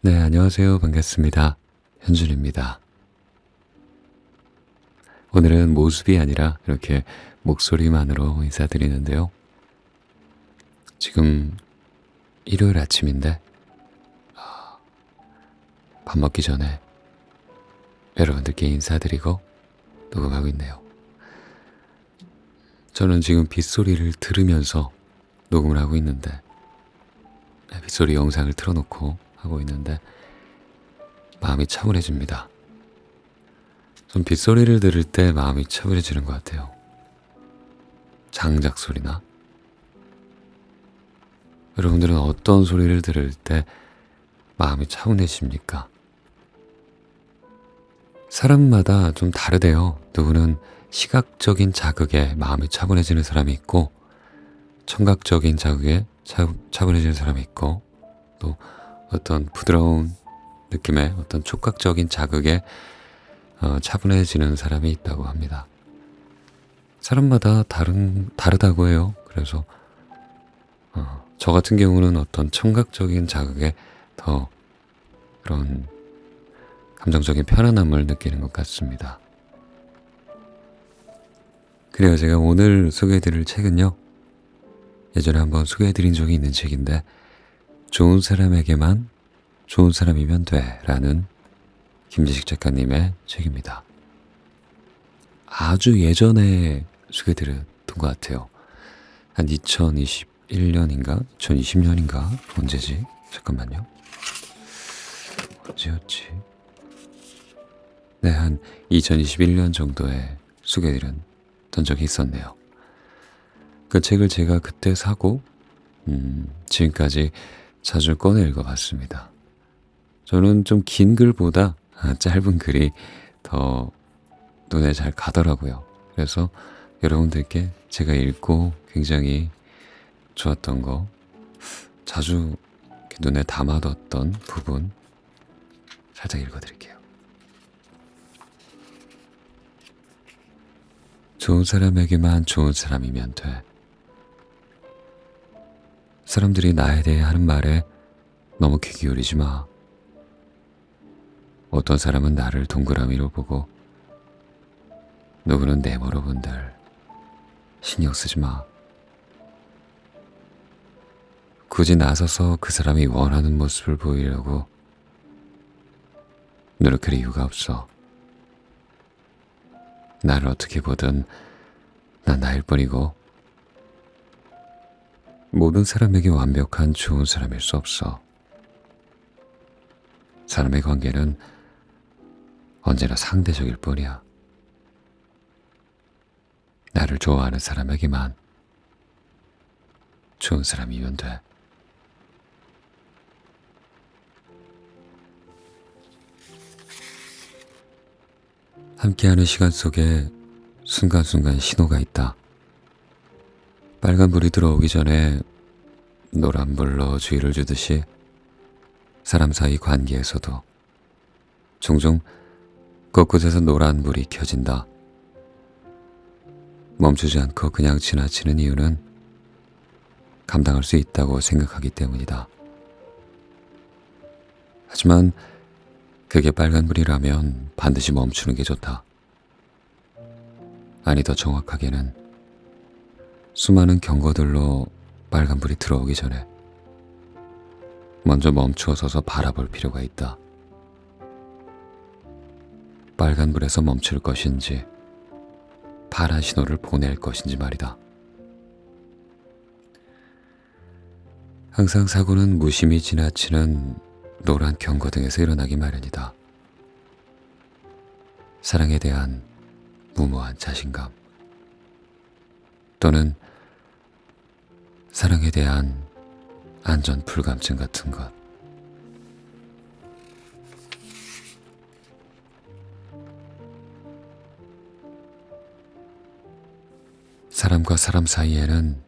네, 안녕하세요. 반갑습니다. 현준입니다. 오늘은 모습이 아니라 이렇게 목소리만으로 인사드리는데요. 지금 일요일 아침인데 밥 먹기 전에 여러분들께 인사드리고 녹음하고 있네요. 저는 지금 빗소리를 들으면서 녹음을 하고 있는데 빗소리 영상을 틀어놓고 하고 있는데 마음이 차분해집니다. 전 빗소리를 들을 때 마음이 차분해지는 것 같아요. 장작 소리나. 여러분들은 어떤 소리를 들을 때 마음이 차분해집니까? 사람마다 좀 다르대요. 누구는 시각적인 자극에 마음이 차분해지는 사람이 있고, 청각적인 자극에 차분해지는 사람이 있고, 또 어떤 부드러운 느낌의 어떤 촉각적인 자극에 차분해지는 사람이 있다고 합니다. 사람마다 다르다고 해요. 그래서 저 같은 경우는 어떤 청각적인 자극에 더 그런 감정적인 편안함을 느끼는 것 같습니다. 그래요. 제가 오늘 소개해드릴 책은요, 예전에 한번 소개해드린 적이 있는 책인데, 좋은 사람에게만 좋은 사람이면 돼 라는 김지식 작가님의 책입니다. 아주 예전에 소개해드렸던 것 같아요. 한 2021년인가 2020년인가 언제지? 잠깐만요. 언제였지? 네, 한 2021년 정도에 소개해드렸던 적이 있었네요. 그 책을 제가 그때 사고 지금까지 자주 꺼내 읽어봤습니다. 저는 좀 긴 글보다 짧은 글이 더 눈에 잘 가더라고요. 그래서 여러분들께 제가 읽고 굉장히 좋았던 거, 자주 눈에 담아뒀던 부분 살짝 읽어드릴게요. 좋은 사람에게만 좋은 사람이면 돼. 사람들이 나에 대해 하는 말에 너무 귀 기울이지 마. 어떤 사람은 나를 동그라미로 보고 누구는 네모로 본들. 신경 쓰지 마. 굳이 나서서 그 사람이 원하는 모습을 보이려고 노력할 이유가 없어. 나를 어떻게 보든 난 나일 뿐이고 모든 사람에게 완벽한 좋은 사람일 수 없어. 사람의 관계는 언제나 상대적일 뿐이야. 나를 좋아하는 사람에게만 좋은 사람이면 돼. 함께하는 시간 속에 순간순간 신호가 있다. 빨간불이 들어오기 전에 노란불로 주의를 주듯이 사람 사이 관계에서도 종종 곳곳에서 노란불이 켜진다. 멈추지 않고 그냥 지나치는 이유는 감당할 수 있다고 생각하기 때문이다. 하지만 그게 빨간불이라면 반드시 멈추는 게 좋다. 아니, 더 정확하게는 수많은 경고들로 빨간불이 들어오기 전에 먼저 멈추어 서서 바라볼 필요가 있다. 빨간불에서 멈출 것인지 파란 신호를 보낼 것인지 말이다. 항상 사고는 무심히 지나치는 노란 경고등에서 일어나기 마련이다. 사랑에 대한 무모한 자신감 또는 사랑에 대한 안전 불감증 같은 것. 사람과 사람 사이에는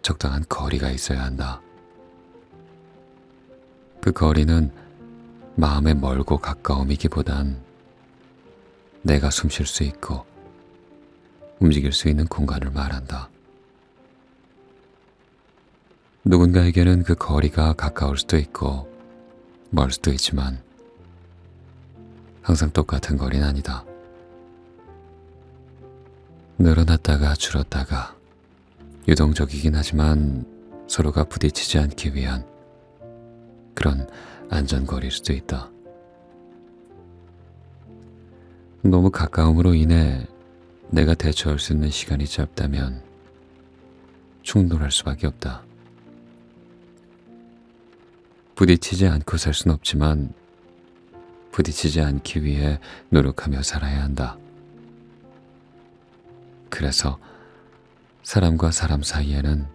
적당한 거리가 있어야 한다. 그 거리는 마음의 멀고 가까움이기보단 내가 숨 쉴 수 있고 움직일 수 있는 공간을 말한다. 누군가에게는 그 거리가 가까울 수도 있고 멀 수도 있지만 항상 똑같은 거리는 아니다. 늘어났다가 줄었다가 유동적이긴 하지만 서로가 부딪히지 않기 위한 그런 안전거리일 수도 있다. 너무 가까움으로 인해 내가 대처할 수 있는 시간이 짧다면 충돌할 수밖에 없다. 부딪히지 않고 살 순 없지만 부딪히지 않기 위해 노력하며 살아야 한다. 그래서 사람과 사람 사이에는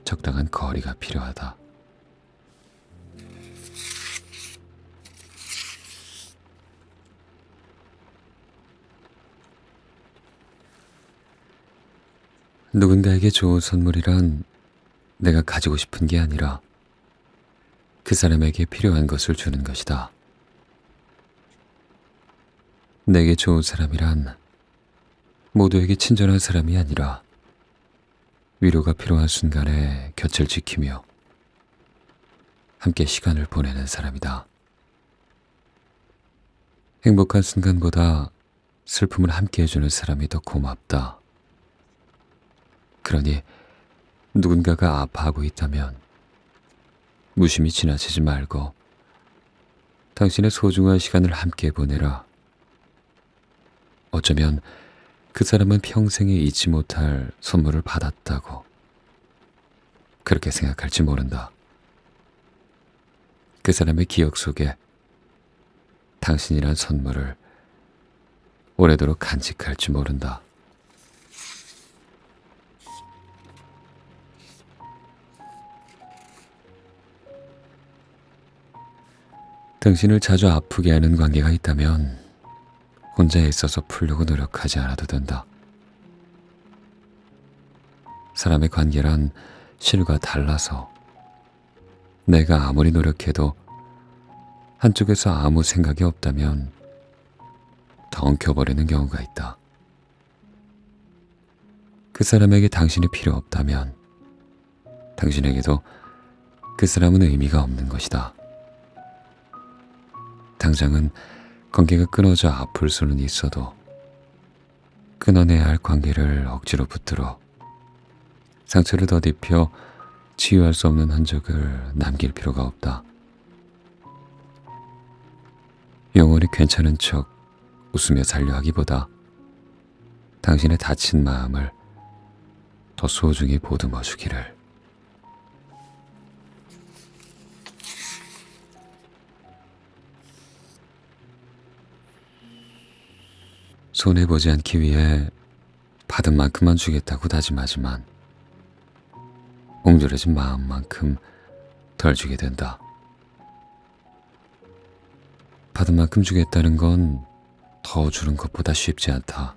적당한 거리가 필요하다. 누군가에게 좋은 선물이란 내가 가지고 싶은 게 아니라 그 사람에게 필요한 것을 주는 것이다. 내게 좋은 사람이란 모두에게 친절한 사람이 아니라 위로가 필요한 순간에 곁을 지키며 함께 시간을 보내는 사람이다. 행복한 순간보다 슬픔을 함께 해주는 사람이 더 고맙다. 그러니 누군가가 아파하고 있다면 무심히 지나치지 말고 당신의 소중한 시간을 함께 보내라. 어쩌면 그 사람은 평생에 잊지 못할 선물을 받았다고 그렇게 생각할지 모른다. 그 사람의 기억 속에 당신이란 선물을 오래도록 간직할지 모른다. 당신을 자주 아프게 하는 관계가 있다면 혼자 애써서 풀려고 노력하지 않아도 된다. 사람의 관계란 실과 달라서 내가 아무리 노력해도 한쪽에서 아무 생각이 없다면 덩켜버리는 경우가 있다. 그 사람에게 당신이 필요 없다면 당신에게도 그 사람은 의미가 없는 것이다. 당장은 관계가 끊어져 아플 수는 있어도 끊어내야 할 관계를 억지로 붙들어 상처를 더딥혀 치유할 수 없는 흔적을 남길 필요가 없다. 영원히 괜찮은 척 웃으며 살려 하기보다 당신의 다친 마음을 더 소중히 보듬어 주기를. 손해보지 않기 위해 받은 만큼만 주겠다고 다짐하지만 옹졸해진 마음만큼 덜 주게 된다. 받은 만큼 주겠다는 건 더 주는 것보다 쉽지 않다.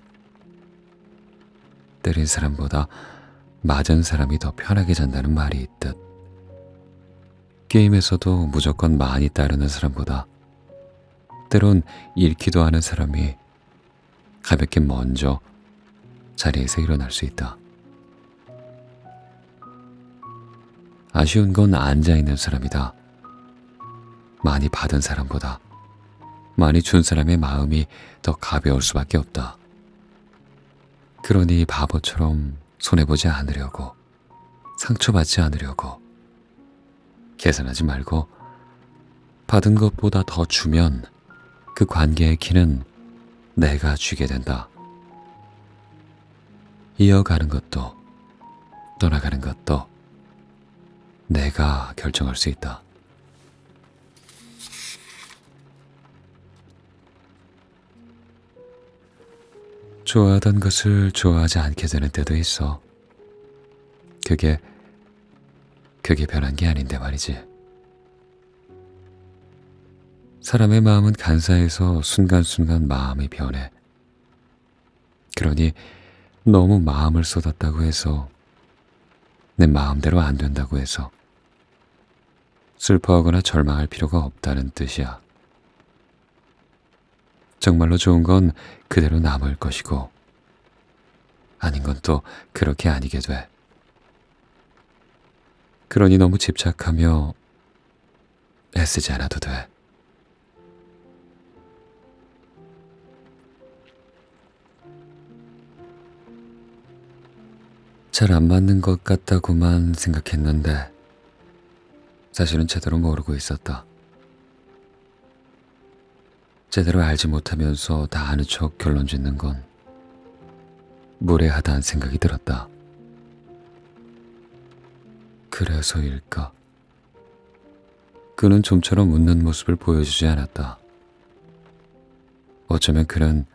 때린 사람보다 맞은 사람이 더 편하게 잔다는 말이 있듯 게임에서도 무조건 많이 따르는 사람보다 때론 잃기도 하는 사람이 가볍게 먼저 자리에서 일어날 수 있다. 아쉬운 건 앉아있는 사람이다. 많이 받은 사람보다 많이 준 사람의 마음이 더 가벼울 수밖에 없다. 그러니 바보처럼 손해보지 않으려고, 상처받지 않으려고 계산하지 말고 받은 것보다 더 주면 그 관계의 키는 내가 쥐게 된다. 이어가는 것도 떠나가는 것도 내가 결정할 수 있다. 좋아하던 것을 좋아하지 않게 되는 때도 있어. 그게 변한 게 아닌데 말이지. 사람의 마음은 간사해서 순간순간 마음이 변해. 그러니 너무 마음을 쏟았다고 해서, 내 마음대로 안 된다고 해서 슬퍼하거나 절망할 필요가 없다는 뜻이야. 정말로 좋은 건 그대로 남을 것이고 아닌 건 또 그렇게 아니게 돼. 그러니 너무 집착하며 애쓰지 않아도 돼. 잘 안 맞는 것 같다고만 생각했는데 사실은 제대로 모르고 있었다. 제대로 알지 못하면서 다 아는 척 결론 짓는 건 무례하다는 생각이 들었다. 그래서일까? 그는 좀처럼 웃는 모습을 보여주지 않았다. 어쩌면 그는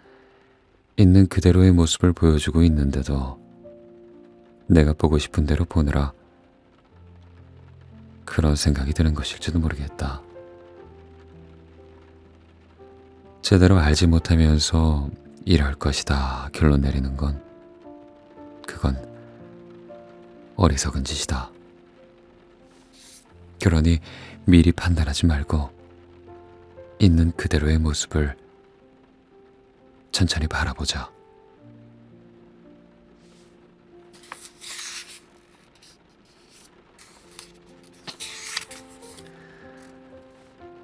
있는 그대로의 모습을 보여주고 있는데도 내가 보고 싶은 대로 보느라 그런 생각이 드는 것일지도 모르겠다. 제대로 알지 못하면서 이럴 것이다 결론 내리는 건 그건 어리석은 짓이다. 그러니 미리 판단하지 말고 있는 그대로의 모습을 천천히 바라보자.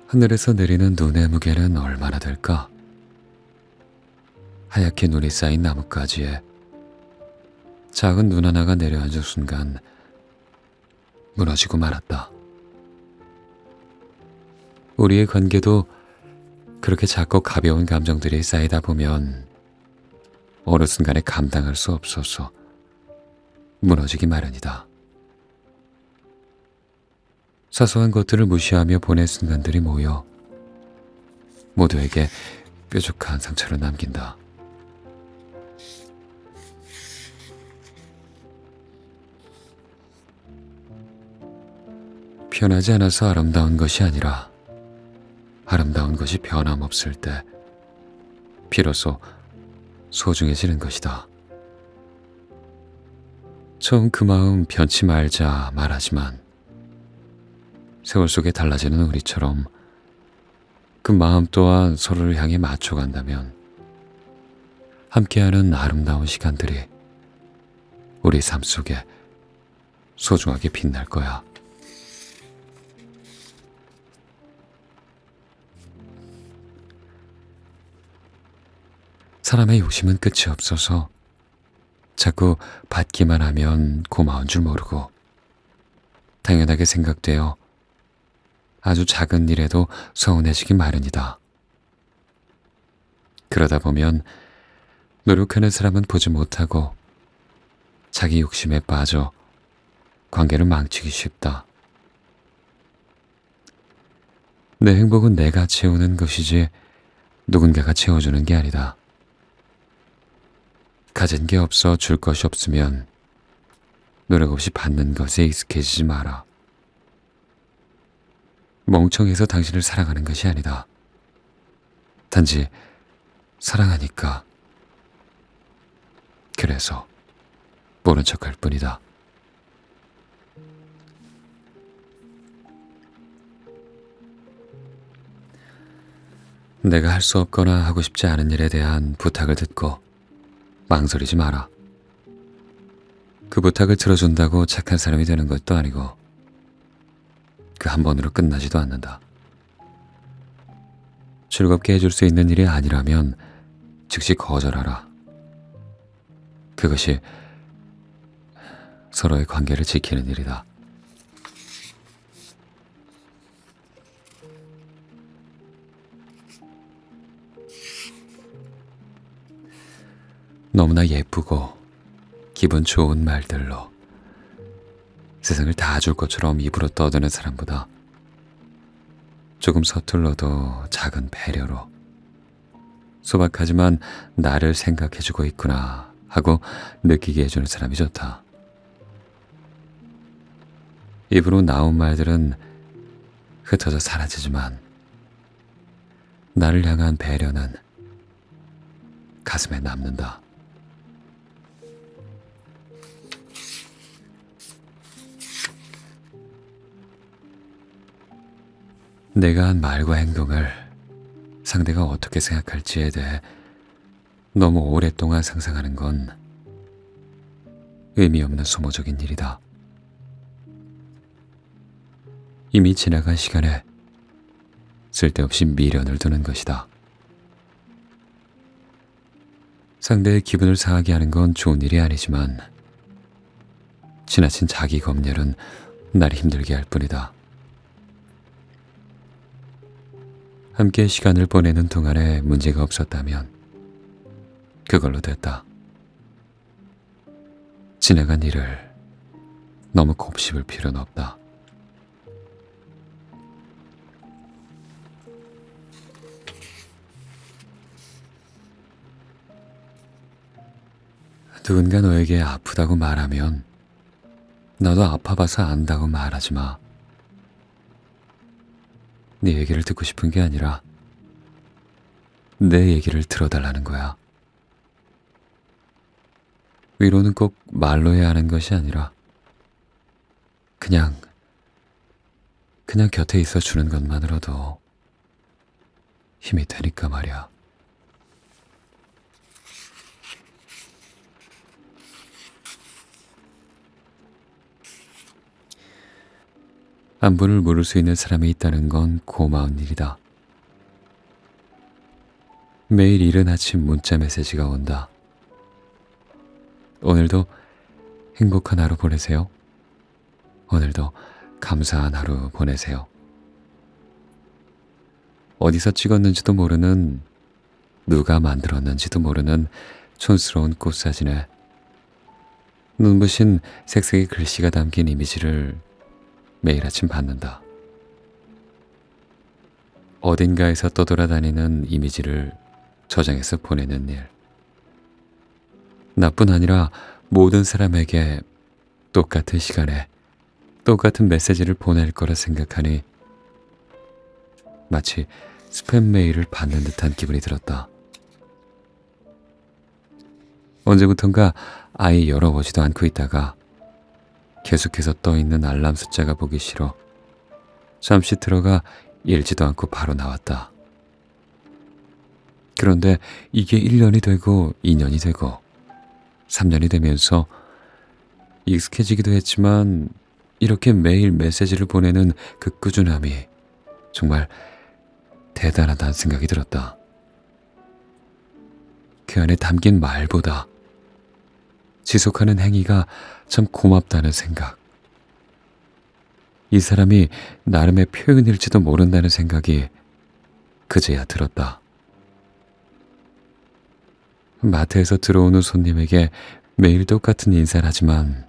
하늘에서 내리는 눈의 무게는 얼마나 될까? 하얗게 눈이 쌓인 나뭇가지에 작은 눈 하나가 내려앉은 순간 무너지고 말았다. 우리의 관계도 그렇게 작고 가벼운 감정들이 쌓이다 보면 어느 순간에 감당할 수 없어서 무너지기 마련이다. 사소한 것들을 무시하며 보낸 순간들이 모여 모두에게 뾰족한 상처를 남긴다. 변하지 않아서 아름다운 것이 아니라 아름다운 것이 변함없을 때 비로소 소중해지는 것이다. 처음 그 마음 변치 말자 말하지만 세월 속에 달라지는 우리처럼 그 마음 또한 서로를 향해 맞춰간다면 함께하는 아름다운 시간들이 우리 삶 속에 소중하게 빛날 거야. 사람의 욕심은 끝이 없어서 자꾸 받기만 하면 고마운 줄 모르고 당연하게 생각되어 아주 작은 일에도 서운해지기 마련이다. 그러다 보면 노력하는 사람은 보지 못하고 자기 욕심에 빠져 관계를 망치기 쉽다. 내 행복은 내가 채우는 것이지 누군가가 채워주는 게 아니다. 가진 게 없어 줄 것이 없으면 노력 없이 받는 것에 익숙해지지 마라. 멍청해서 당신을 사랑하는 것이 아니다. 단지 사랑하니까. 그래서 모른 척할 뿐이다. 내가 할 수 없거나 하고 싶지 않은 일에 대한 부탁을 듣고 망설이지 마라. 그 부탁을 들어준다고 착한 사람이 되는 것도 아니고 그 한 번으로 끝나지도 않는다. 즐겁게 해줄 수 있는 일이 아니라면 즉시 거절하라. 그것이 서로의 관계를 지키는 일이다. 너무나 예쁘고 기분 좋은 말들로 세상을 다 줄 것처럼 입으로 떠드는 사람보다 조금 서툴러도 작은 배려로 소박하지만 나를 생각해주고 있구나 하고 느끼게 해주는 사람이 좋다. 입으로 나온 말들은 흩어져 사라지지만 나를 향한 배려는 가슴에 남는다. 내가 한 말과 행동을 상대가 어떻게 생각할지에 대해 너무 오랫동안 상상하는 건 의미 없는 소모적인 일이다. 이미 지나간 시간에 쓸데없이 미련을 두는 것이다. 상대의 기분을 상하게 하는 건 좋은 일이 아니지만 지나친 자기 검열은 날 힘들게 할 뿐이다. 함께 시간을 보내는 동안에 문제가 없었다면 그걸로 됐다. 지나간 일을 너무 곱씹을 필요는 없다. 누군가 너에게 아프다고 말하면 나도 아파봐서 안다고 말하지 마. 네 얘기를 듣고 싶은 게 아니라 내 얘기를 들어달라는 거야. 위로는 꼭 말로 해야 하는 것이 아니라 그냥 곁에 있어 주는 것만으로도 힘이 되니까 말이야. 안부를 물을 수 있는 사람이 있다는 건 고마운 일이다. 매일 이른 아침 문자 메시지가 온다. 오늘도 행복한 하루 보내세요. 오늘도 감사한 하루 보내세요. 어디서 찍었는지도 모르는, 누가 만들었는지도 모르는 촌스러운 꽃사진에 눈부신 색색의 글씨가 담긴 이미지를 매일 아침 받는다. 어딘가에서 떠돌아다니는 이미지를 저장해서 보내는 일. 나뿐 아니라 모든 사람에게 똑같은 시간에 똑같은 메시지를 보낼 거라 생각하니 마치 스팸 메일을 받는 듯한 기분이 들었다. 언제부턴가 아예 열어보지도 않고 있다가 계속해서 떠있는 알람 숫자가 보기 싫어 잠시 들어가 읽지도 않고 바로 나왔다. 그런데 이게 1년이 되고 2년이 되고 3년이 되면서 익숙해지기도 했지만 이렇게 매일 메시지를 보내는 그 꾸준함이 정말 대단하다는 생각이 들었다. 그 안에 담긴 말보다 지속하는 행위가 참 고맙다는 생각. 이 사람이 나름의 표현일지도 모른다는 생각이 그제야 들었다. 마트에서 들어오는 손님에게 매일 똑같은 인사를 하지만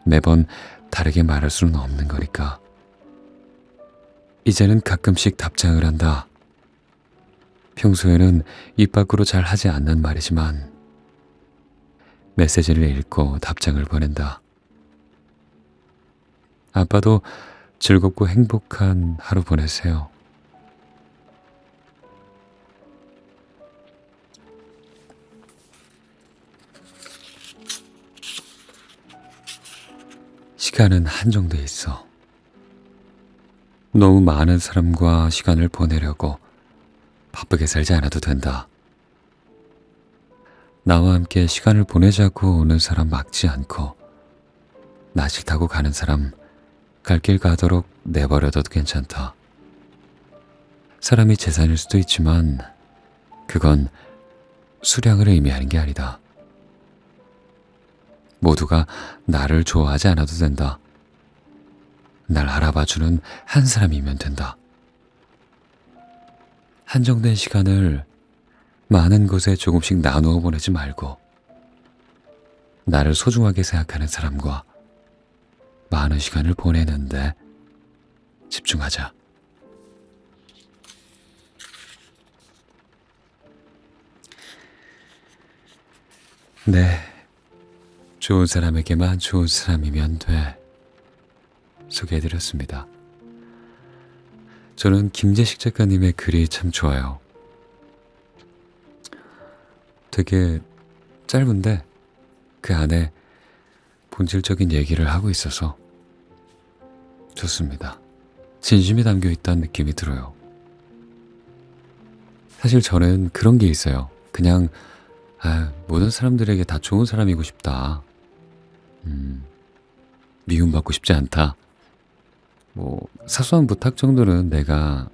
매번 다르게 말할 수는 없는 거니까. 이제는 가끔씩 답장을 한다. 평소에는 입 밖으로 잘 하지 않는 말이지만 메시지를 읽고 답장을 보낸다. 아빠도 즐겁고 행복한 하루 보내세요. 시간은 한정돼 있어. 너무 많은 사람과 시간을 보내려고 바쁘게 살지 않아도 된다. 나와 함께 시간을 보내자고 오는 사람 막지 않고 나 싫다고 가는 사람 갈 길 가도록 내버려둬도 괜찮다. 사람이 재산일 수도 있지만 그건 수량을 의미하는 게 아니다. 모두가 나를 좋아하지 않아도 된다. 날 알아봐주는 한 사람이면 된다. 한정된 시간을 많은 곳에 조금씩 나누어 보내지 말고 나를 소중하게 생각하는 사람과 많은 시간을 보내는데 집중하자. 네, 좋은 사람에게만 좋은 사람이면 돼. 소개해드렸습니다. 저는 김재식 작가님의 글이 참 좋아요. 되게 짧은데 그 안에 본질적인 얘기를 하고 있어서 좋습니다. 진심이 담겨 있다는 느낌이 들어요. 사실 저는 그런 게 있어요. 그냥 모든 사람들에게 다 좋은 사람이고 싶다. 미움받고 싶지 않다. 뭐 사소한 부탁 정도는 내가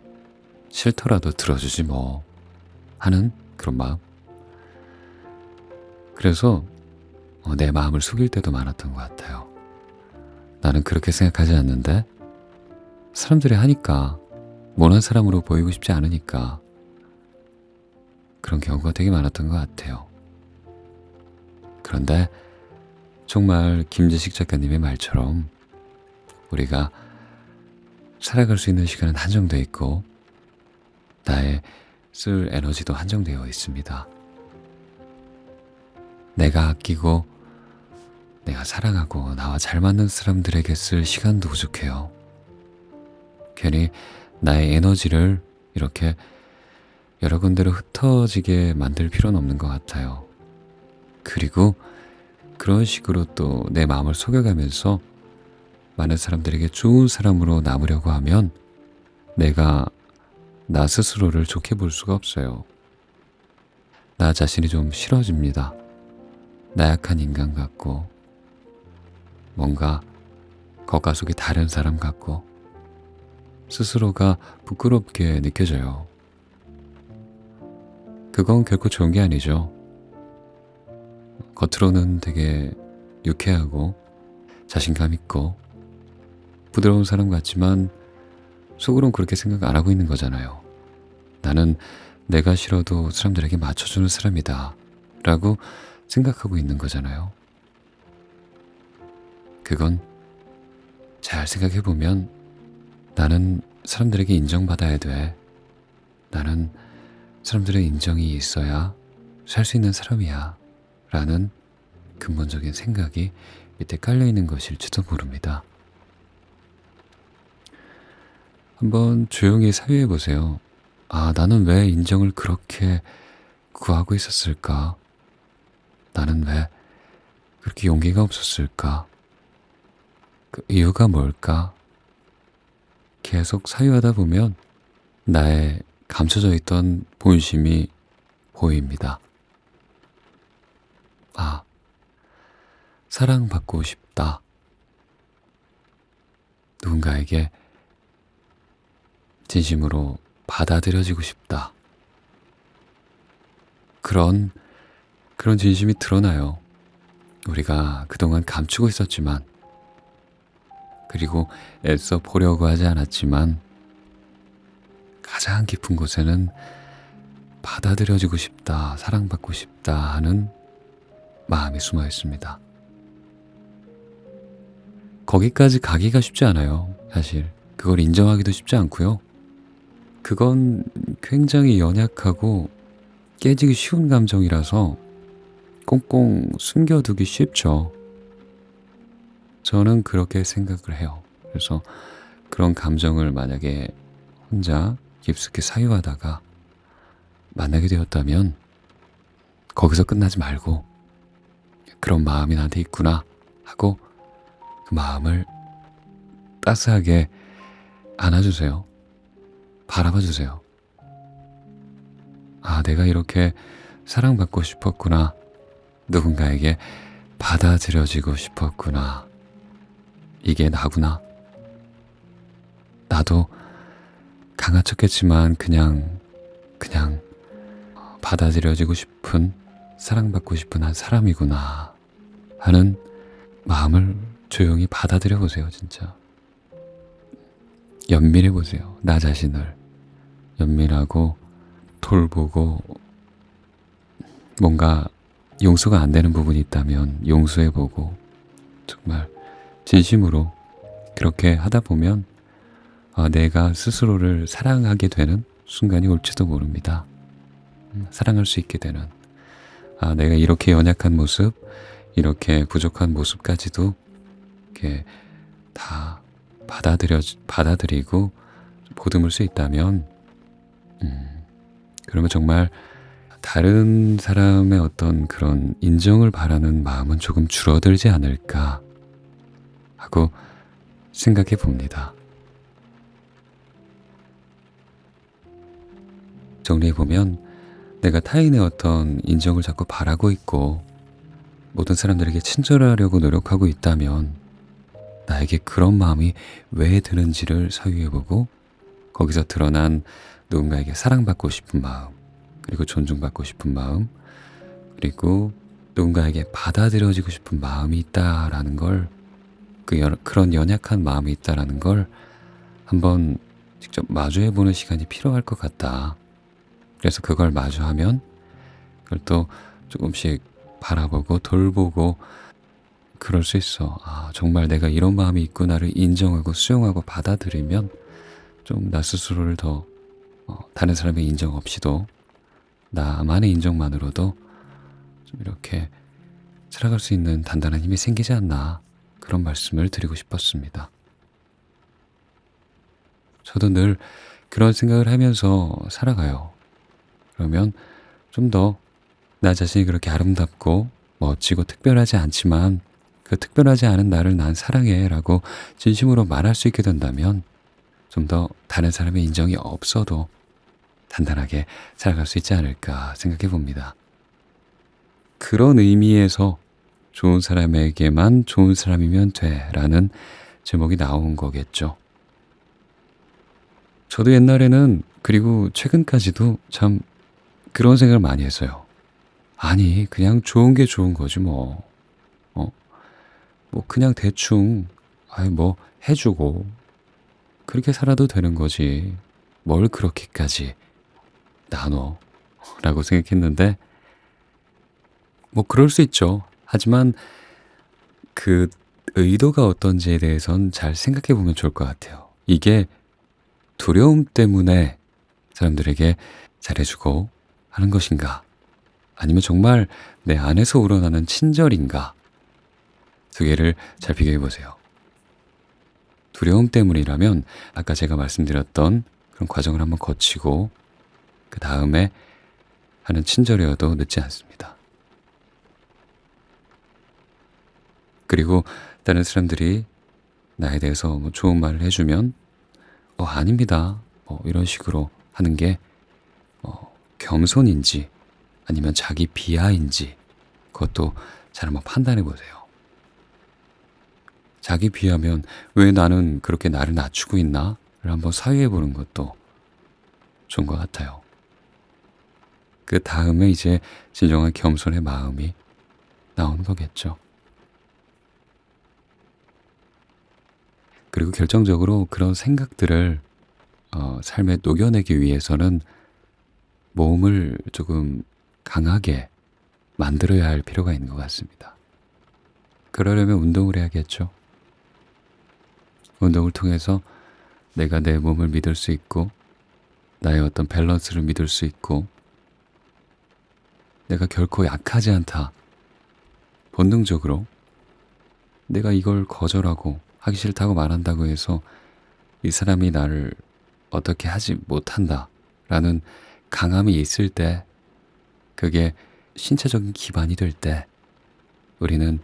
싫더라도 들어주지 뭐 하는 그런 마음. 그래서 내 마음을 속일 때도 많았던 것 같아요. 나는 그렇게 생각하지 않는데 사람들이 하니까, 모난 사람으로 보이고 싶지 않으니까 그런 경우가 되게 많았던 것 같아요. 그런데 정말 김지식 작가님의 말처럼 우리가 살아갈 수 있는 시간은 한정되어 있고 나의 쓸 에너지도 한정되어 있습니다. 내가 아끼고 내가 사랑하고 나와 잘 맞는 사람들에게 쓸 시간도 부족해요. 괜히 나의 에너지를 이렇게 여러 군데로 흩어지게 만들 필요는 없는 것 같아요. 그리고 그런 식으로 또 내 마음을 속여가면서 많은 사람들에게 좋은 사람으로 남으려고 하면 내가 나 스스로를 좋게 볼 수가 없어요. 나 자신이 좀 싫어집니다. 나약한 인간 같고 뭔가 겉과 속이 다른 사람 같고 스스로가 부끄럽게 느껴져요. 그건 결코 좋은 게 아니죠. 겉으로는 되게 유쾌하고 자신감 있고 부드러운 사람 같지만 속으론 그렇게 생각 안 하고 있는 거잖아요. 나는 내가 싫어도 사람들에게 맞춰주는 사람이다 라고 생각하고 있는 거잖아요. 그건 잘 생각해보면 나는 사람들에게 인정받아야 돼. 나는 사람들의 인정이 있어야 살 수 있는 사람이야 라는 근본적인 생각이 밑에 깔려있는 것일지도 모릅니다. 한번 조용히 사유해보세요. 아, 나는 왜 인정을 그렇게 구하고 있었을까? 나는 왜 그렇게 용기가 없었을까? 그 이유가 뭘까? 계속 사유하다 보면 나의 감춰져 있던 본심이 보입니다. 아, 사랑받고 싶다. 누군가에게 진심으로 받아들여지고 싶다. 그런 진심이 드러나요. 우리가 그동안 감추고 있었지만, 그리고 애써 보려고 하지 않았지만 가장 깊은 곳에는 받아들여지고 싶다, 사랑받고 싶다 하는 마음이 숨어 있습니다. 거기까지 가기가 쉽지 않아요. 사실 그걸 인정하기도 쉽지 않고요. 그건 굉장히 연약하고 깨지기 쉬운 감정이라서 꽁꽁 숨겨두기 쉽죠. 저는 그렇게 생각을 해요. 그래서 그런 감정을 만약에 혼자 깊숙이 사유하다가 만나게 되었다면 거기서 끝나지 말고 그런 마음이 나한테 있구나 하고 그 마음을 따스하게 안아주세요. 바라봐주세요. 아, 내가 이렇게 사랑받고 싶었구나. 누군가에게 받아들여지고 싶었구나. 이게 나구나. 나도 강한 척했지만 그냥 받아들여지고 싶은, 사랑받고 싶은 한 사람이구나 하는 마음을 조용히 받아들여 보세요. 진짜 연민해 보세요. 나 자신을 연민하고 돌보고, 뭔가 용서가 안 되는 부분이 있다면 용서해 보고, 정말 진심으로 그렇게 하다 보면 내가 스스로를 사랑하게 되는 순간이 올지도 모릅니다. 사랑할 수 있게 되는, 내가 이렇게 연약한 모습, 이렇게 부족한 모습까지도 이렇게 다 받아들이고 보듬을 수 있다면, 그러면 정말 다른 사람의 어떤 그런 인정을 바라는 마음은 조금 줄어들지 않을까 하고 생각해 봅니다. 정리해보면 내가 타인의 어떤 인정을 자꾸 바라고 있고 모든 사람들에게 친절하려고 노력하고 있다면 나에게 그런 마음이 왜 드는지를 사유해보고 거기서 드러난 누군가에게 사랑받고 싶은 마음, 그리고 존중받고 싶은 마음, 그리고 누군가에게 받아들여지고 싶은 마음이 있다라는 걸, 그런 연약한 마음이 있다라는 걸 한번 직접 마주해보는 시간이 필요할 것 같다. 그래서 그걸 마주하면 그걸 또 조금씩 바라보고 돌보고 그럴 수 있어. 아, 정말 내가 이런 마음이 있구나를 인정하고 수용하고 받아들이면 좀 나 스스로를 더 다른 사람의 인정 없이도 나만의 인정만으로도 좀 이렇게 살아갈 수 있는 단단한 힘이 생기지 않나, 그런 말씀을 드리고 싶었습니다. 저도 늘 그런 생각을 하면서 살아가요. 그러면 좀 더 나 자신이 그렇게 아름답고 멋지고 특별하지 않지만 그 특별하지 않은 나를 난 사랑해 라고 진심으로 말할 수 있게 된다면 좀 더 다른 사람의 인정이 없어도 단단하게 살아갈 수 있지 않을까 생각해 봅니다. 그런 의미에서 좋은 사람에게만 좋은 사람이면 돼 라는 제목이 나온 거겠죠. 저도 옛날에는, 그리고 최근까지도 참 그런 생각을 많이 했어요. 아니, 그냥 좋은 게 좋은 거지 뭐. 어? 뭐 그냥 대충 뭐 해주고 그렇게 살아도 되는 거지. 뭘 그렇게까지 나눠 라고 생각했는데, 뭐 그럴 수 있죠. 하지만 그 의도가 어떤지에 대해선 잘 생각해 보면 좋을 것 같아요. 이게 두려움 때문에 사람들에게 잘해주고 하는 것인가? 아니면 정말 내 안에서 우러나는 친절인가? 두 개를 잘 비교해 보세요. 두려움 때문이라면 아까 제가 말씀드렸던 그런 과정을 한번 거치고 그 다음에 하는 친절이어도 늦지 않습니다. 그리고 다른 사람들이 나에 대해서 뭐 좋은 말을 해주면 아닙니다, 뭐 이런 식으로 하는 게 겸손인지 아니면 자기 비하인지, 그것도 잘 한번 판단해 보세요. 자기 비하면 왜 나는 그렇게 나를 낮추고 있나를 한번 사유해 보는 것도 좋은 것 같아요. 그 다음에 이제 진정한 겸손의 마음이 나오는 거겠죠. 그리고 결정적으로 그런 생각들을 삶에 녹여내기 위해서는 몸을 조금 강하게 만들어야 할 필요가 있는 것 같습니다. 그러려면 운동을 해야겠죠. 운동을 통해서 내가 내 몸을 믿을 수 있고 나의 어떤 밸런스를 믿을 수 있고 내가 결코 약하지 않다, 본능적으로 내가 이걸 거절하고 하기 싫다고 말한다고 해서 이 사람이 나를 어떻게 하지 못한다 라는 강함이 있을 때, 그게 신체적인 기반이 될 때 우리는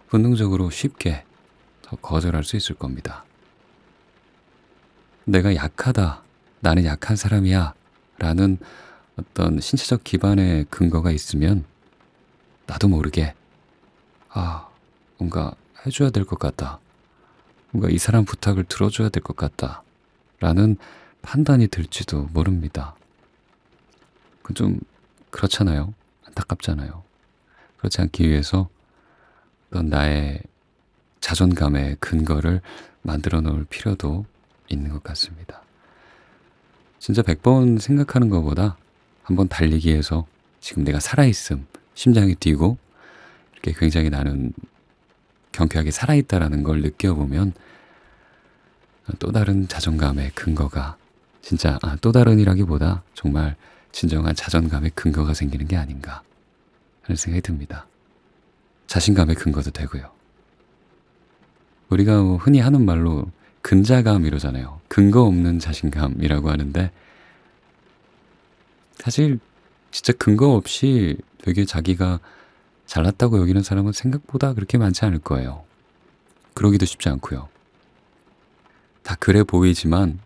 본능적으로 쉽게 더 거절할 수 있을 겁니다. 내가 약하다, 나는 약한 사람이야 라는 어떤 신체적 기반의 근거가 있으면 나도 모르게 뭔가 해줘야 될 것 같다, 뭔가 이 사람 부탁을 들어줘야 될 것 같다 라는 판단이 들지도 모릅니다. 그건 좀 그렇잖아요. 안타깝잖아요. 그렇지 않기 위해서 어떤 나의 자존감의 근거를 만들어 놓을 필요도 있는 것 같습니다. 진짜 100번 생각하는 것보다 한번 달리기 해서 지금 내가 살아있음, 심장이 뛰고 이렇게 굉장히 나는 경쾌하게 살아있다라는 걸 느껴보면 또 다른 자존감의 근거가, 진짜 또 다른이라기보다 정말 진정한 자존감의 근거가 생기는 게 아닌가 하는 생각이 듭니다. 자신감의 근거도 되고요. 우리가 흔히 하는 말로 근자감 이러잖아요. 근거 없는 자신감이라고 하는데, 사실 진짜 근거 없이 되게 자기가 잘났다고 여기는 사람은 생각보다 그렇게 많지 않을 거예요. 그러기도 쉽지 않고요. 다 그래 보이지만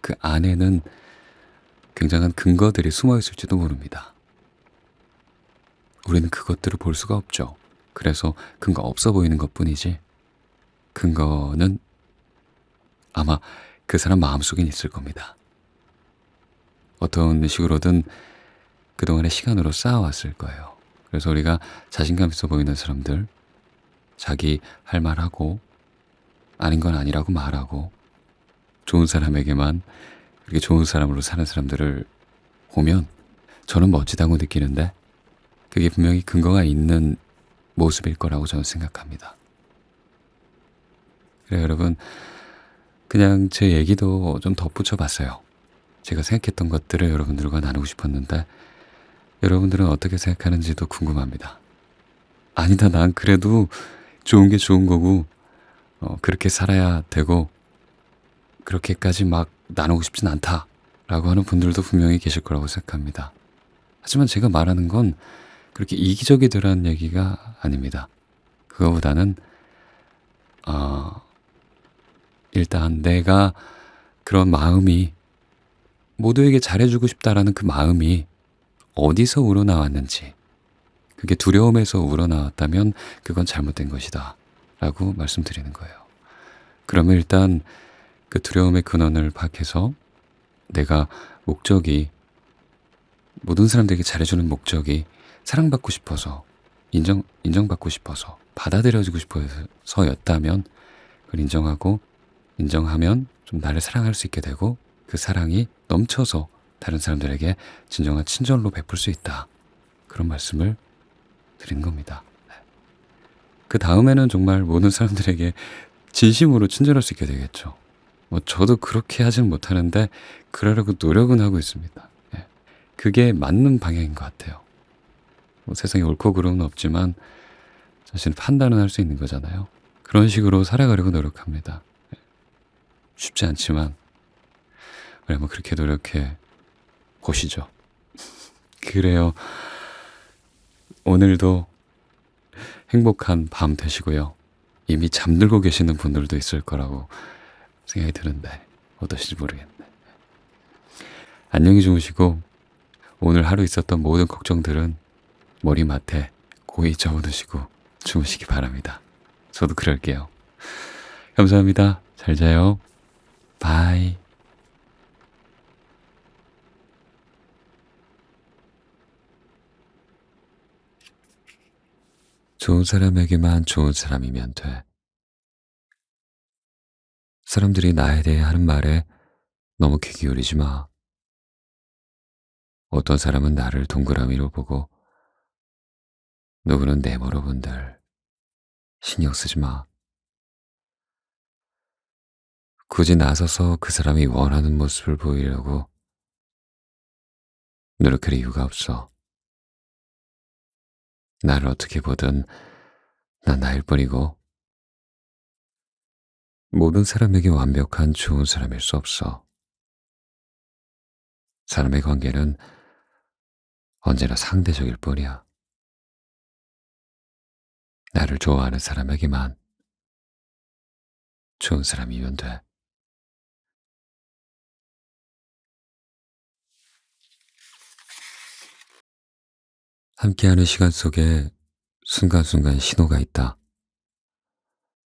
그 안에는 굉장한 근거들이 숨어 있을지도 모릅니다. 우리는 그것들을 볼 수가 없죠. 그래서 근거 없어 보이는 것뿐이지 근거는 아마 그 사람 마음속엔 있을 겁니다. 어떤 식으로든 그동안의 시간으로 쌓아왔을 거예요. 그래서 우리가 자신감 있어 보이는 사람들, 자기 할 말하고 아닌 건 아니라고 말하고 좋은 사람에게만 그렇게 좋은 사람으로 사는 사람들을 보면 저는 멋지다고 느끼는데 그게 분명히 근거가 있는 모습일 거라고 저는 생각합니다. 그래요, 여러분. 그냥 제 얘기도 좀 덧붙여 봤어요. 제가 생각했던 것들을 여러분들과 나누고 싶었는데 여러분들은 어떻게 생각하는지도 궁금합니다. 아니다, 난 그래도 좋은 게 좋은 거고 그렇게 살아야 되고 그렇게까지 막 나누고 싶진 않다 라고 하는 분들도 분명히 계실 거라고 생각합니다. 하지만 제가 말하는 건 그렇게 이기적이더라는 얘기가 아닙니다. 그거보다는 일단 내가 그런 마음이 모두에게 잘해주고 싶다라는 그 마음이 어디서 우러나왔는지, 그게 두려움에서 우러나왔다면 그건 잘못된 것이다 라고 말씀드리는 거예요. 그러면 일단 그 두려움의 근원을 파악해서 내가 목적이, 모든 사람들에게 잘해주는 목적이 사랑받고 싶어서, 인정받고 싶어서, 받아들여지고 싶어서였다면 그걸 인정하고, 인정하면 좀 나를 사랑할 수 있게 되고 그 사랑이 넘쳐서 다른 사람들에게 진정한 친절로 베풀 수 있다. 그런 말씀을 드린 겁니다. 그 다음에는 정말 모든 사람들에게 진심으로 친절할 수 있게 되겠죠. 저도 그렇게 하진 못하는데 그러려고 노력은 하고 있습니다. 예. 그게 맞는 방향인 것 같아요. 세상에 옳고 그름은 없지만 자신 판단은 할 수 있는 거잖아요. 그런 식으로 살아가려고 노력합니다. 쉽지 않지만 우리 한번 그렇게 노력해 보시죠. 그래요. 오늘도 행복한 밤 되시고요. 이미 잠들고 계시는 분들도 있을 거라고 생각이 드는데 어떠실지 모르겠네. 안녕히 주무시고 오늘 하루 있었던 모든 걱정들은 머리맡에 고이 접어두시고 주무시기 바랍니다. 저도 그럴게요. 감사합니다. 잘 자요. 바이. 좋은 사람에게만 좋은 사람이면 돼. 사람들이 나에 대해 하는 말에 너무 귀 기울이지 마. 어떤 사람은 나를 동그라미로 보고 누구는 네모로 본들. 신경 쓰지 마. 굳이 나서서 그 사람이 원하는 모습을 보이려고 노력할 이유가 없어. 나를 어떻게 보든 난 나일 뿐이고 모든 사람에게 완벽한 좋은 사람일 수 없어. 사람의 관계는 언제나 상대적일 뿐이야. 나를 좋아하는 사람에게만 좋은 사람이면 돼. 함께하는 시간 속에 순간순간 신호가 있다.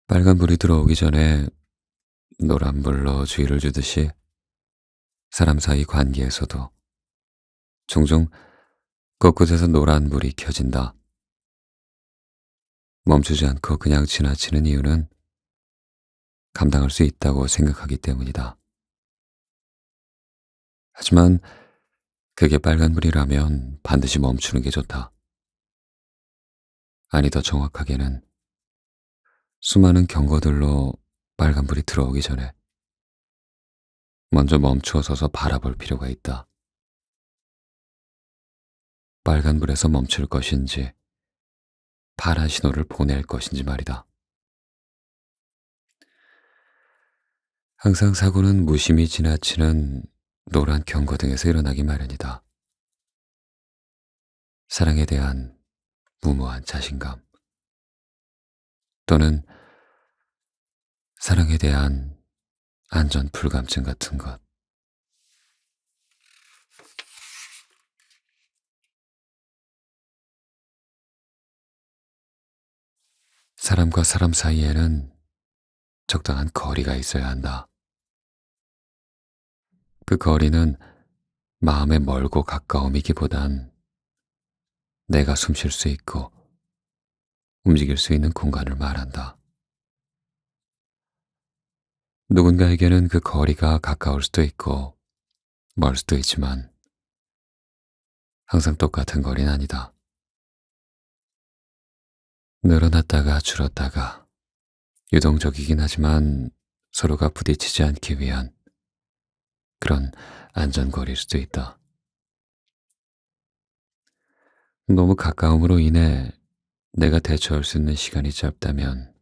빨간불이 들어오기 전에 노란불로 주의를 주듯이 사람 사이 관계에서도 종종 곳곳에서 노란불이 켜진다. 멈추지 않고 그냥 지나치는 이유는 감당할 수 있다고 생각하기 때문이다. 하지만 그게 빨간불이라면 반드시 멈추는 게 좋다. 아니, 더 정확하게는 수많은 경고들로 빨간불이 들어오기 전에 먼저 멈추어 서서 바라볼 필요가 있다. 빨간불에서 멈출 것인지 파란 신호를 보낼 것인지 말이다. 항상 사고는 무심히 지나치는 노란 경고등에서 일어나기 마련이다. 사랑에 대한 무모한 자신감 또는 사랑에 대한 안전 불감증 같은 것. 사람과 사람 사이에는 적당한 거리가 있어야 한다. 그 거리는 마음의 멀고 가까움이기보단 내가 숨쉴 수 있고 움직일 수 있는 공간을 말한다. 누군가에게는 그 거리가 가까울 수도 있고 멀 수도 있지만 항상 똑같은 거리는 아니다. 늘어났다가 줄었다가 유동적이긴 하지만 서로가 부딪히지 않기 위한 그런 안전거리일 수도 있다. 너무 가까움으로 인해 내가 대처할 수 있는 시간이 짧다면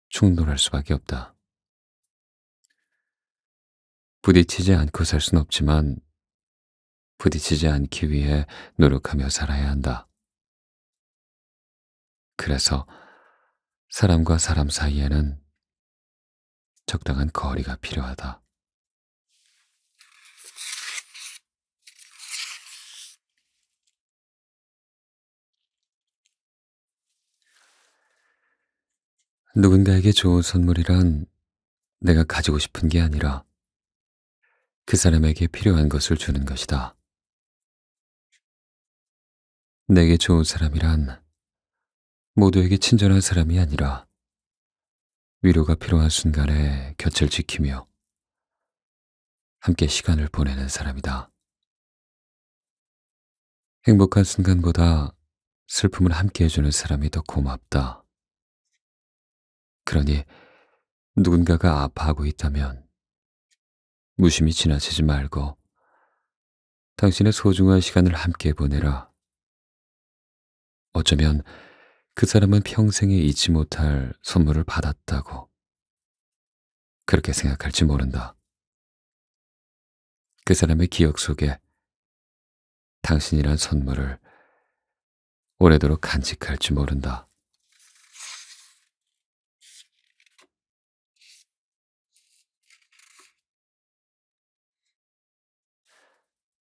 충돌할 수밖에 없다. 부딪히지 않고 살 순 없지만 부딪히지 않기 위해 노력하며 살아야 한다. 그래서 사람과 사람 사이에는 적당한 거리가 필요하다. 누군가에게 좋은 선물이란 내가 가지고 싶은 게 아니라 그 사람에게 필요한 것을 주는 것이다. 내게 좋은 사람이란 모두에게 친절한 사람이 아니라 위로가 필요한 순간에 곁을 지키며 함께 시간을 보내는 사람이다. 행복한 순간보다 슬픔을 함께 해주는 사람이 더 고맙다. 그러니 누군가가 아파하고 있다면 무심히 지나치지 말고 당신의 소중한 시간을 함께 보내라. 어쩌면 그 사람은 평생에 잊지 못할 선물을 받았다고 그렇게 생각할지 모른다. 그 사람의 기억 속에 당신이란 선물을 오래도록 간직할지 모른다.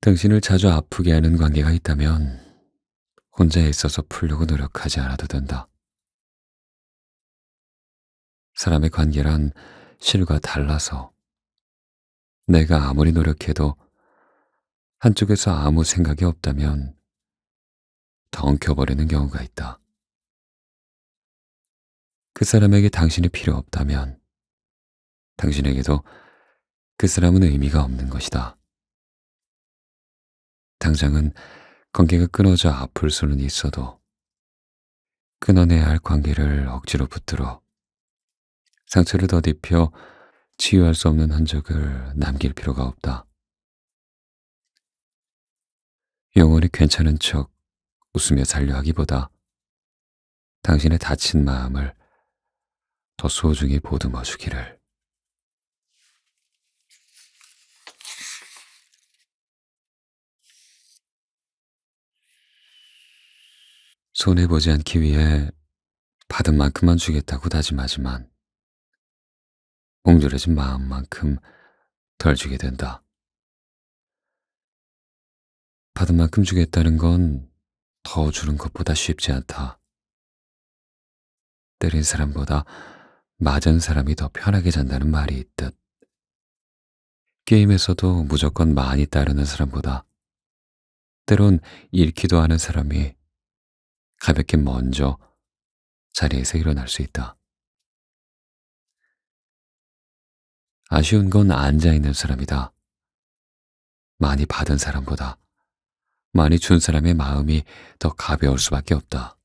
당신을 자주 아프게 하는 관계가 있다면 혼자 애써서 풀려고 노력하지 않아도 된다. 사람의 관계란 실과 달라서 내가 아무리 노력해도 한쪽에서 아무 생각이 없다면 덩켜버리는 경우가 있다. 그 사람에게 당신이 필요 없다면 당신에게도 그 사람은 의미가 없는 것이다. 당장은 관계가 끊어져 아플 수는 있어도 끊어내야 할 관계를 억지로 붙들어 상처를 더딥혀 치유할 수 없는 흔적을 남길 필요가 없다. 영원히 괜찮은 척 웃으며 살려 하기보다 당신의 다친 마음을 더 소중히 보듬어 주기를. 손해보지 않기 위해 받은 만큼만 주겠다고 다짐하지만 옹졸해진 마음만큼 덜 주게 된다. 받은 만큼 주겠다는 건 더 주는 것보다 쉽지 않다. 때린 사람보다 맞은 사람이 더 편하게 잔다는 말이 있듯 게임에서도 무조건 많이 따르는 사람보다 때론 잃기도 하는 사람이 가볍게 먼저 자리에서 일어날 수 있다. 아쉬운 건 앉아있는 사람이다. 많이 받은 사람보다 많이 준 사람의 마음이 더 가벼울 수밖에 없다.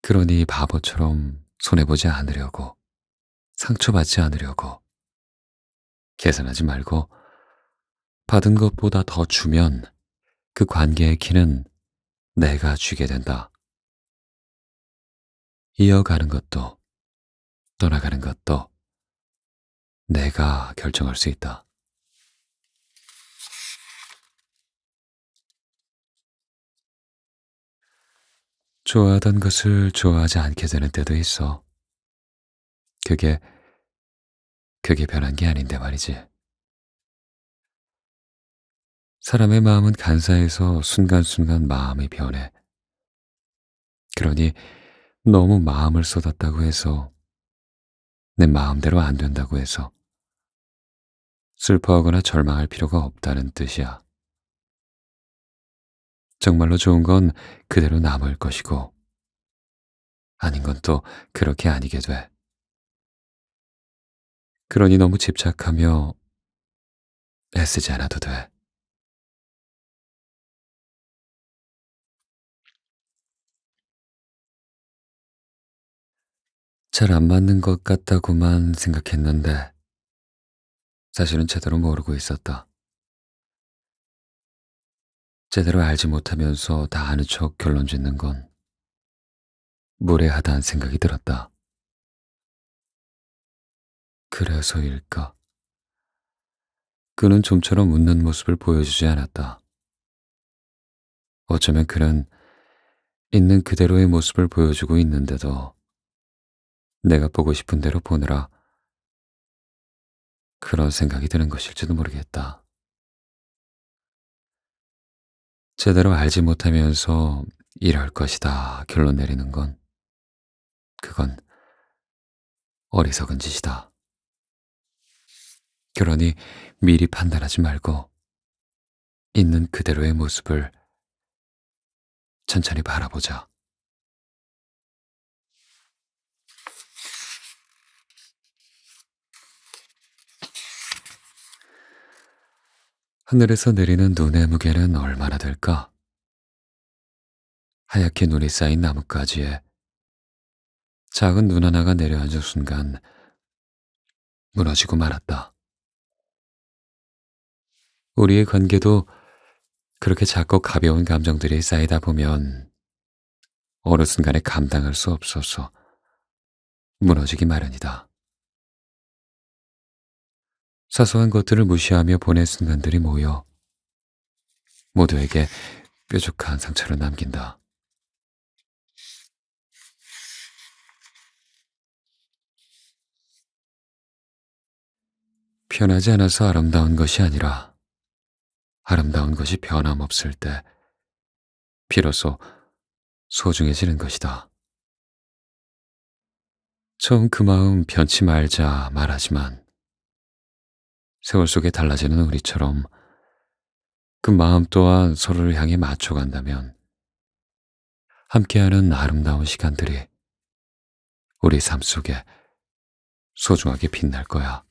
그러니 바보처럼 손해보지 않으려고, 상처받지 않으려고 계산하지 말고 받은 것보다 더 주면 그 관계의 키는 내가 쥐게 된다. 이어가는 것도 떠나가는 것도 내가 결정할 수 있다. 좋아하던 것을 좋아하지 않게 되는 때도 있어. 그게, 그게 변한 게 아닌데 말이지. 사람의 마음은 간사해서 순간순간 마음이 변해. 그러니 너무 마음을 쏟았다고 해서 내 마음대로 안 된다고 해서 슬퍼하거나 절망할 필요가 없다는 뜻이야. 정말로 좋은 건 그대로 남을 것이고, 아닌 건 또 그렇게 아니게 돼. 그러니 너무 집착하며 애쓰지 않아도 돼. 잘 안 맞는 것 같다고만 생각했는데, 사실은 제대로 모르고 있었다. 제대로 알지 못하면서 다 아는 척 결론 짓는 건 무례하다는 생각이 들었다. 그래서일까? 그는 좀처럼 웃는 모습을 보여주지 않았다. 어쩌면 그는 있는 그대로의 모습을 보여주고 있는데도 내가 보고 싶은 대로 보느라 그런 생각이 드는 것일지도 모르겠다. 제대로 알지 못하면서 이럴 것이다 결론 내리는 건 그건 어리석은 짓이다. 그러니 미리 판단하지 말고 있는 그대로의 모습을 천천히 바라보자. 하늘에서 내리는 눈의 무게는 얼마나 될까? 하얗게 눈이 쌓인 나뭇가지에 작은 눈 하나가 내려앉은 순간 무너지고 말았다. 우리의 관계도 그렇게 작고 가벼운 감정들이 쌓이다 보면 어느 순간에 감당할 수 없어서 무너지기 마련이다. 사소한 것들을 무시하며 보낸 순간들이 모여 모두에게 뾰족한 상처를 남긴다. 변하지 않아서 아름다운 것이 아니라 아름다운 것이 변함없을 때 비로소 소중해지는 것이다. 처음 그 마음 변치 말자 말하지만 세월 속에 달라지는 우리처럼 그 마음 또한 서로를 향해 맞춰간다면 함께하는 아름다운 시간들이 우리 삶 속에 소중하게 빛날 거야.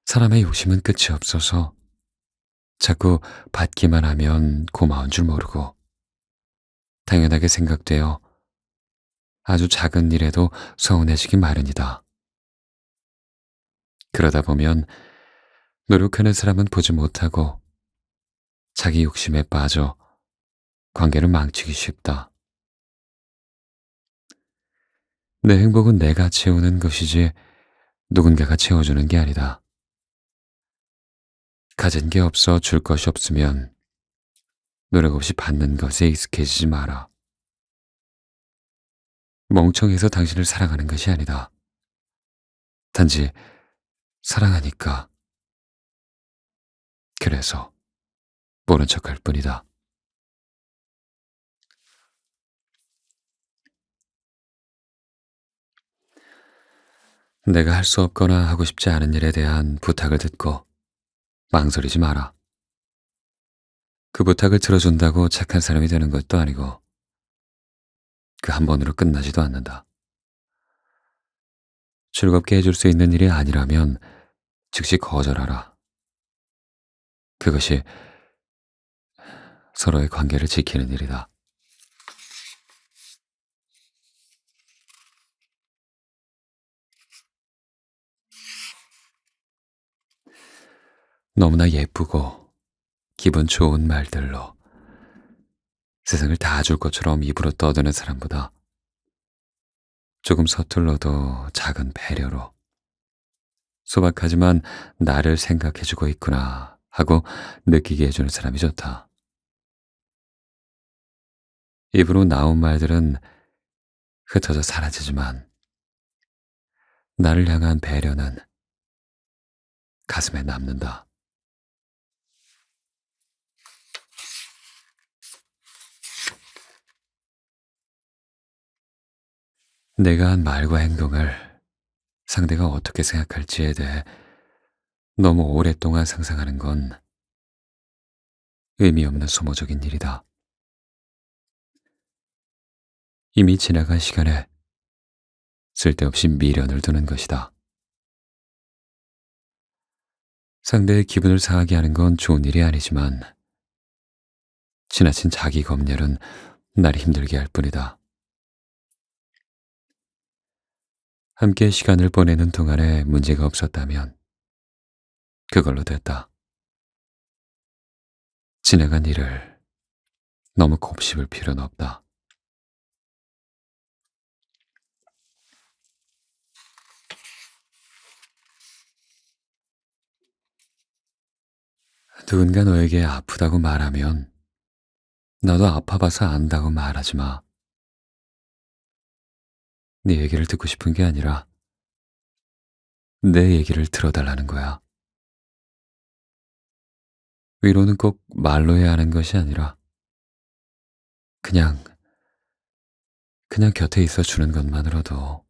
사람의 욕심은 끝이 없어서 자꾸 받기만 하면 고마운 줄 모르고 당연하게 생각되어 아주 작은 일에도 서운해지기 마련이다. 그러다 보면 노력하는 사람은 보지 못하고 자기 욕심에 빠져 관계를 망치기 쉽다. 내 행복은 내가 채우는 것이지 누군가가 채워주는 게 아니다. 가진 게 없어 줄 것이 없으면 노력 없이 받는 것에 익숙해지지 마라. 멍청해서 당신을 사랑하는 것이 아니다. 단지 사랑하니까, 그래서 모른 척할 뿐이다. 내가 할 수 없거나 하고 싶지 않은 일에 대한 부탁을 듣고 망설이지 마라. 그 부탁을 들어준다고 착한 사람이 되는 것도 아니고 그 한 번으로 끝나지도 않는다. 즐겁게 해줄 수 있는 일이 아니라면 즉시 거절하라. 그것이 서로의 관계를 지키는 일이다. 너무나 예쁘고 기분 좋은 말들로 세상을 다 줄 것처럼 입으로 떠드는 사람보다 조금 서툴러도 작은 배려로 소박하지만 나를 생각해주고 있구나 하고 느끼게 해주는 사람이 좋다. 입으로 나온 말들은 흩어져 사라지지만 나를 향한 배려는 가슴에 남는다. 내가 한 말과 행동을 상대가 어떻게 생각할지에 대해 너무 오랫동안 상상하는 건 의미 없는 소모적인 일이다. 이미 지나간 시간에 쓸데없이 미련을 두는 것이다. 상대의 기분을 상하게 하는 건 좋은 일이 아니지만 지나친 자기 검열은 날 힘들게 할 뿐이다. 함께 시간을 보내는 동안에 문제가 없었다면 그걸로 됐다. 지나간 일을 너무 곱씹을 필요는 없다. 누군가 너에게 아프다고 말하면 나도 아파봐서 안다고 말하지 마. 네 얘기를 듣고 싶은 게 아니라 내 얘기를 들어달라는 거야. 위로는 꼭 말로 해야 하는 것이 아니라 그냥, 그냥 곁에 있어 주는 것만으로도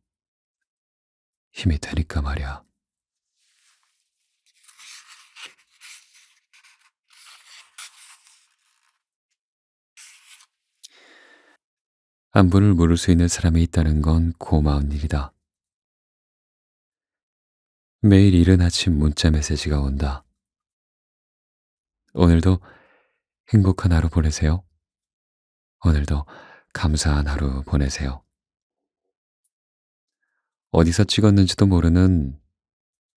힘이 되니까 말이야. 안부를 물을 수 있는 사람이 있다는 건 고마운 일이다. 매일 이른 아침 문자 메시지가 온다. 오늘도 행복한 하루 보내세요. 오늘도 감사한 하루 보내세요. 어디서 찍었는지도 모르는,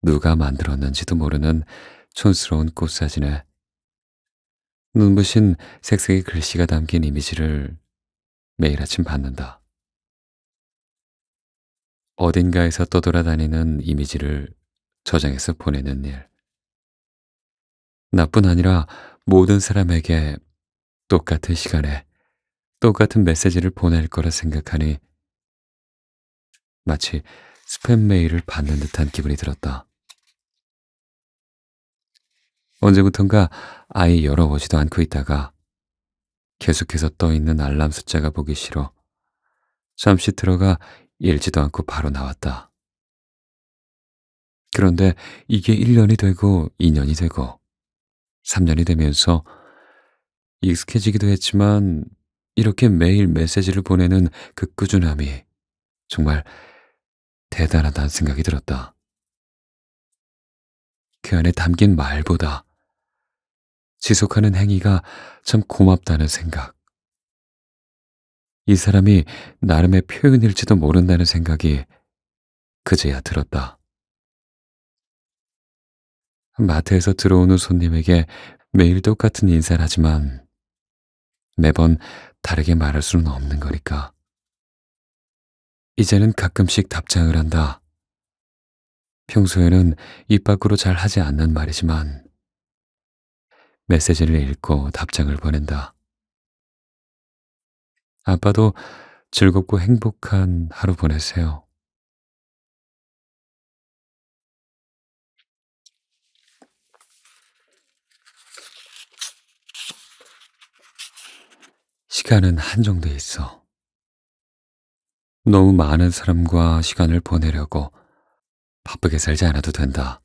누가 만들었는지도 모르는 촌스러운 꽃사진에 눈부신 색색의 글씨가 담긴 이미지를 매일 아침 받는다. 어딘가에서 떠돌아다니는 이미지를 저장해서 보내는 일. 나뿐 아니라 모든 사람에게 똑같은 시간에 똑같은 메시지를 보낼 거라 생각하니 마치 스팸 메일을 받는 듯한 기분이 들었다. 언제부턴가 아예 열어보지도 않고 있다가 계속해서 떠있는 알람 숫자가 보기 싫어 잠시 들어가 읽지도 않고 바로 나왔다. 그런데 이게 1년이 되고 2년이 되고 3년이 되면서 익숙해지기도 했지만 이렇게 매일 메시지를 보내는 그 꾸준함이 정말 대단하다는 생각이 들었다. 그 안에 담긴 말보다 지속하는 행위가 참 고맙다는 생각. 이 사람이 나름의 표현일지도 모른다는 생각이 그제야 들었다. 마트에서 들어오는 손님에게 매일 똑같은 인사를 하지만 매번 다르게 말할 수는 없는 거니까. 이제는 가끔씩 답장을 한다. 평소에는 입 밖으로 잘 하지 않는 말이지만 메시지를 읽고 답장을 보낸다. 아빠도 즐겁고 행복한 하루 보내세요. 시간은 한정돼 있어. 너무 많은 사람과 시간을 보내려고 바쁘게 살지 않아도 된다.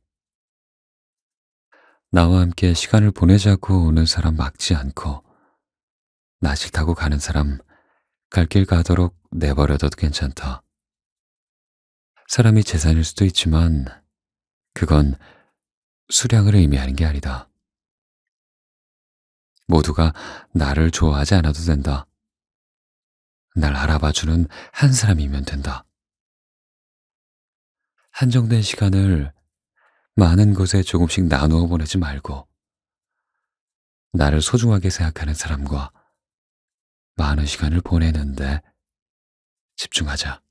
나와 함께 시간을 보내자고 오는 사람 막지 않고 나 싫다고 가는 사람 갈 길 가도록 내버려둬도 괜찮다. 사람이 재산일 수도 있지만 그건 수량을 의미하는 게 아니다. 모두가 나를 좋아하지 않아도 된다. 날 알아봐주는 한 사람이면 된다. 한정된 시간을 많은 곳에 조금씩 나누어 보내지 말고 나를 소중하게 생각하는 사람과 많은 시간을 보내는데 집중하자.